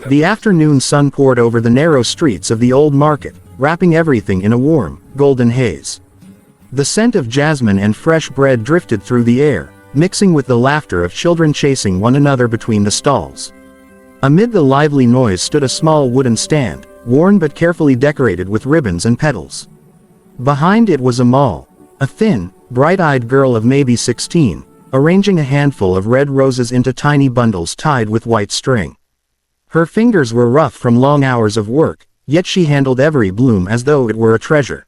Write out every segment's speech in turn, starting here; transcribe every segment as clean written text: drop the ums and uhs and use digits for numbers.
The afternoon sun poured over the narrow streets of the old market, wrapping everything in a warm, golden haze. The scent of jasmine and fresh bread drifted through the air, mixing with the laughter of children chasing one another between the stalls. Amid the lively noise stood a small wooden stand, worn but carefully decorated with ribbons and petals. Behind it was Amal, a thin, bright-eyed girl of maybe 16, arranging a handful of red roses into tiny bundles tied with white string. Her fingers were rough from long hours of work, yet she handled every bloom as though it were a treasure.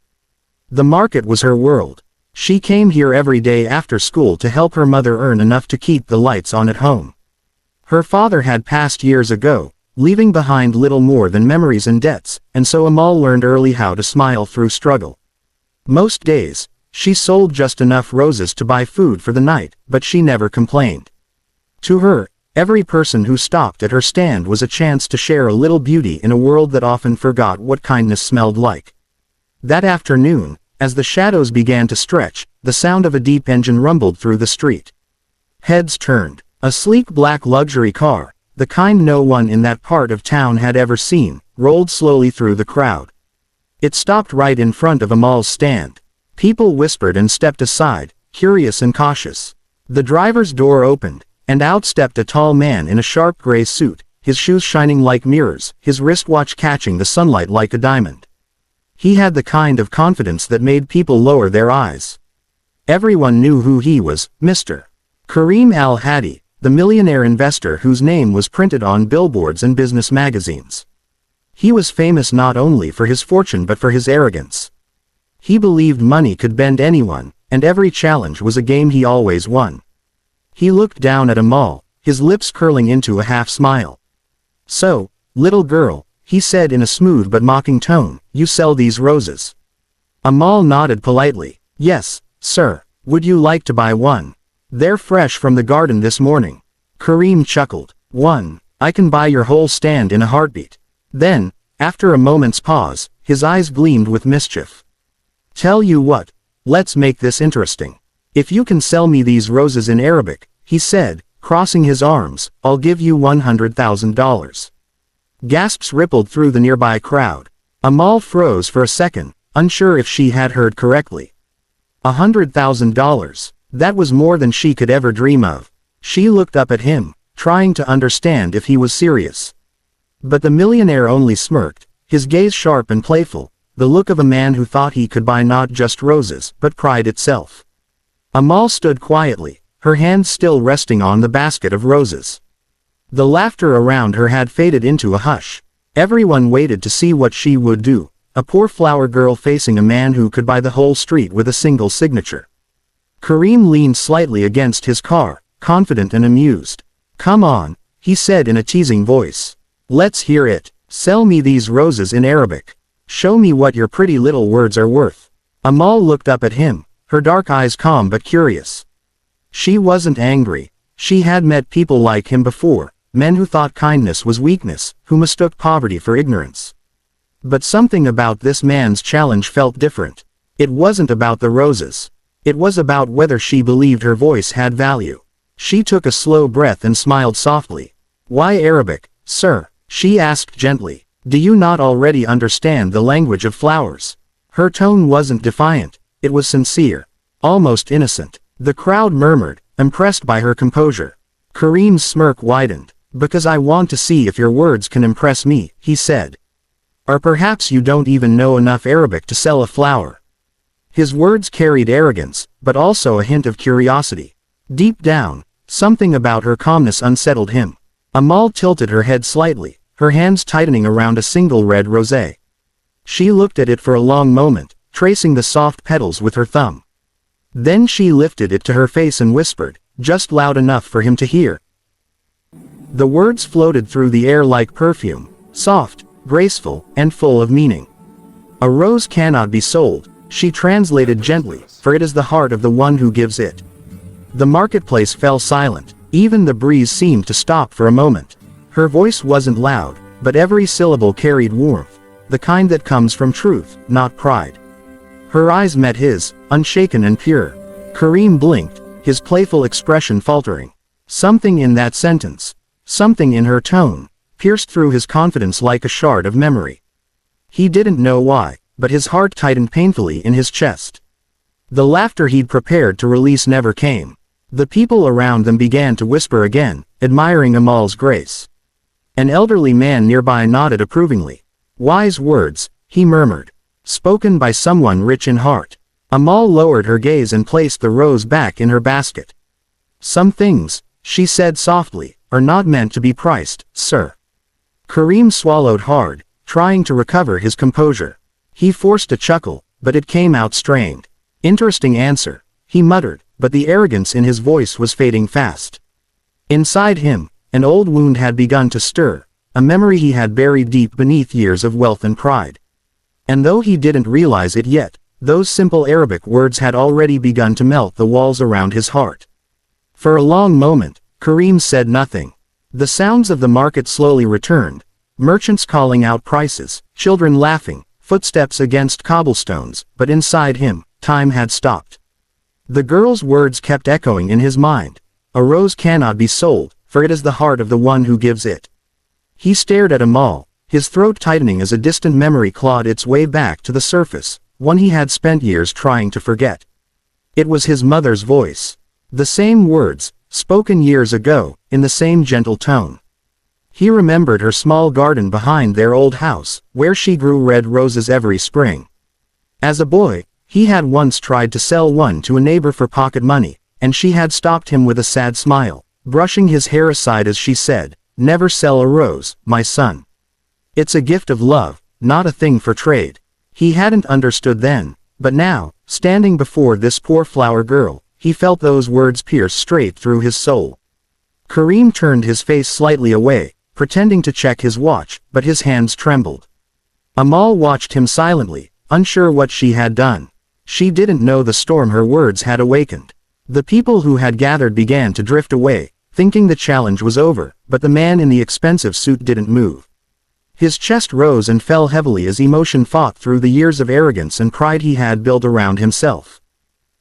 The market was her world. She came here every day after school to help her mother earn enough to keep the lights on at home. Her father had passed years ago, leaving behind little more than memories and debts, and so Amal learned early how to smile through struggle. Most days, she sold just enough roses to buy food for the night, but she never complained. To her, every person who stopped at her stand was a chance to share a little beauty in a world that often forgot what kindness smelled like. That afternoon, as the shadows began to stretch, the sound of a deep engine rumbled through the street. Heads turned. A sleek black luxury car, the kind no one in that part of town had ever seen, rolled slowly through the crowd. It stopped right in front of Amal's stand. People whispered and stepped aside, curious and cautious. The driver's door opened, and out stepped a tall man in a sharp gray suit, his shoes shining like mirrors, his wristwatch catching the sunlight like a diamond. He had the kind of confidence that made people lower their eyes. Everyone knew who he was, Mr. Kareem Al-Hadi, the millionaire investor whose name was printed on billboards and business magazines. He was famous not only for his fortune but for his arrogance. He believed money could bend anyone, and every challenge was a game he always won. He looked down at Amal, his lips curling into a half-smile. "So, little girl," he said in a smooth but mocking tone, "you sell these roses?" Amal nodded politely. "Yes, sir. Would you like to buy one? They're fresh from the garden this morning." Kareem chuckled. "One? I can buy your whole stand in a heartbeat." Then, after a moment's pause, his eyes gleamed with mischief. "Tell you what, let's make this interesting. If you can sell me these roses in Arabic," he said, crossing his arms, "I'll give you $100,000. Gasps rippled through the nearby crowd. Amal froze for a second, unsure if she had heard correctly. $100,000. That was more than she could ever dream of. She looked up at him, trying to understand if he was serious. But the millionaire only smirked, his gaze sharp and playful, the look of a man who thought he could buy not just roses, but pride itself. Amal stood quietly, her hands still resting on the basket of roses. The laughter around her had faded into a hush. Everyone waited to see what she would do, a poor flower girl facing a man who could buy the whole street with a single signature. Kareem leaned slightly against his car, confident and amused. "Come on," he said in a teasing voice. "Let's hear it. Sell me these roses in Arabic. Show me what your pretty little words are worth." Amal looked up at him, her dark eyes calm but curious. She wasn't angry. She had met people like him before, men who thought kindness was weakness, who mistook poverty for ignorance. But something about this man's challenge felt different. It wasn't about the roses. It was about whether she believed her voice had value. She took a slow breath and smiled softly. "Why Arabic, sir?" she asked gently. "Do you not already understand the language of flowers?" Her tone wasn't defiant, it was sincere, almost innocent. The crowd murmured, impressed by her composure. Kareem's smirk widened. "Because I want to see if your words can impress me," he said. "Or perhaps you don't even know enough Arabic to sell a flower." His words carried arrogance, but also a hint of curiosity. Deep down, something about her calmness unsettled him. Amal tilted her head slightly, her hands tightening around a single red rosé. She looked at it for a long moment, tracing the soft petals with her thumb. Then she lifted it to her face and whispered, just loud enough for him to hear. The words floated through the air like perfume, soft, graceful, and full of meaning. "A rose cannot be sold," she translated gently, "for it is the heart of the one who gives it." The marketplace fell silent, even the breeze seemed to stop for a moment. Her voice wasn't loud, but every syllable carried warmth, the kind that comes from truth, not pride. Her eyes met his, unshaken and pure. Kareem blinked, his playful expression faltering. Something in that sentence, something in her tone, pierced through his confidence like a shard of memory. He didn't know why, but his heart tightened painfully in his chest. The laughter he'd prepared to release never came. The people around them began to whisper again, admiring Amal's grace. An elderly man nearby nodded approvingly. Wise words, he murmured. Spoken by someone rich in heart. Amal lowered her gaze and placed the rose back in her basket. Some things, she said softly, are not meant to be priced, sir. Karim swallowed hard, trying to recover his composure. He forced a chuckle, but it came out strained. Interesting answer, he muttered, but the arrogance in his voice was fading fast. Inside him, an old wound had begun to stir, a memory he had buried deep beneath years of wealth and pride. And though he didn't realize it yet, those simple Arabic words had already begun to melt the walls around his heart. For a long moment, Karim said nothing. The sounds of the market slowly returned, merchants calling out prices, children laughing, footsteps against cobblestones, but inside him, time had stopped. The girl's words kept echoing in his mind. A rose cannot be sold, for it is the heart of the one who gives it. He stared at Amal, his throat tightening as a distant memory clawed its way back to the surface, one he had spent years trying to forget. It was his mother's voice. The same words, spoken years ago, in the same gentle tone. He remembered her small garden behind their old house, where she grew red roses every spring. As a boy, he had once tried to sell one to a neighbor for pocket money, and she had stopped him with a sad smile, brushing his hair aside as she said, "Never sell a rose, my son. It's a gift of love, not a thing for trade." He hadn't understood then, but now, standing before this poor flower girl, he felt those words pierce straight through his soul. Karim turned his face slightly away, pretending to check his watch, but his hands trembled. Amal watched him silently, unsure what she had done. She didn't know the storm her words had awakened. The people who had gathered began to drift away, thinking the challenge was over, but the man in the expensive suit didn't move. His chest rose and fell heavily as emotion fought through the years of arrogance and pride he had built around himself.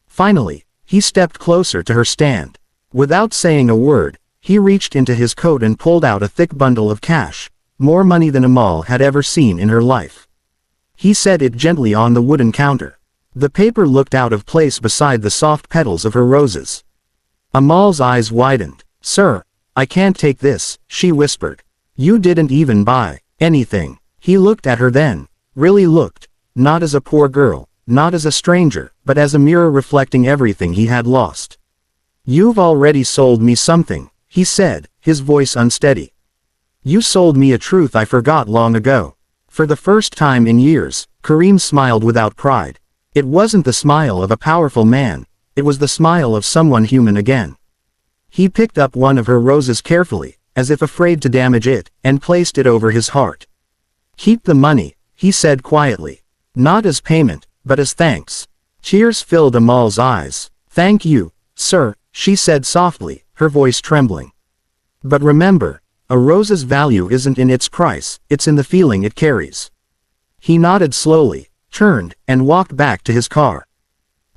Finally, he stepped closer to her stand. Without saying a word, he reached into his coat and pulled out a thick bundle of cash, more money than Amal had ever seen in her life. He set it gently on the wooden counter. The paper looked out of place beside the soft petals of her roses. Amal's eyes widened. "Sir, I can't take this," she whispered. "You didn't even buy anything." He looked at her then, really looked, not as a poor girl, not as a stranger, but as a mirror reflecting everything he had lost. "You've already sold me something," he said, his voice unsteady. "You sold me a truth I forgot long ago." For the first time in years, Karim smiled without pride. It wasn't the smile of a powerful man, it was the smile of someone human again. He picked up one of her roses carefully, as if afraid to damage it, and placed it over his heart. "Keep the money," he said quietly. "Not as payment, but as thanks." Tears filled Amal's eyes. "Thank you, sir," she said softly, her voice trembling. "But remember, a rose's value isn't in its price, it's in the feeling it carries." He nodded slowly, turned, and walked back to his car.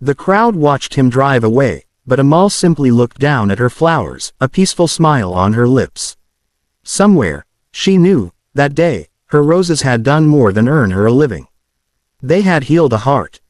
The crowd watched him drive away, but Amal simply looked down at her flowers, a peaceful smile on her lips. Somewhere, she knew, that day, her roses had done more than earn her a living. They had healed a heart.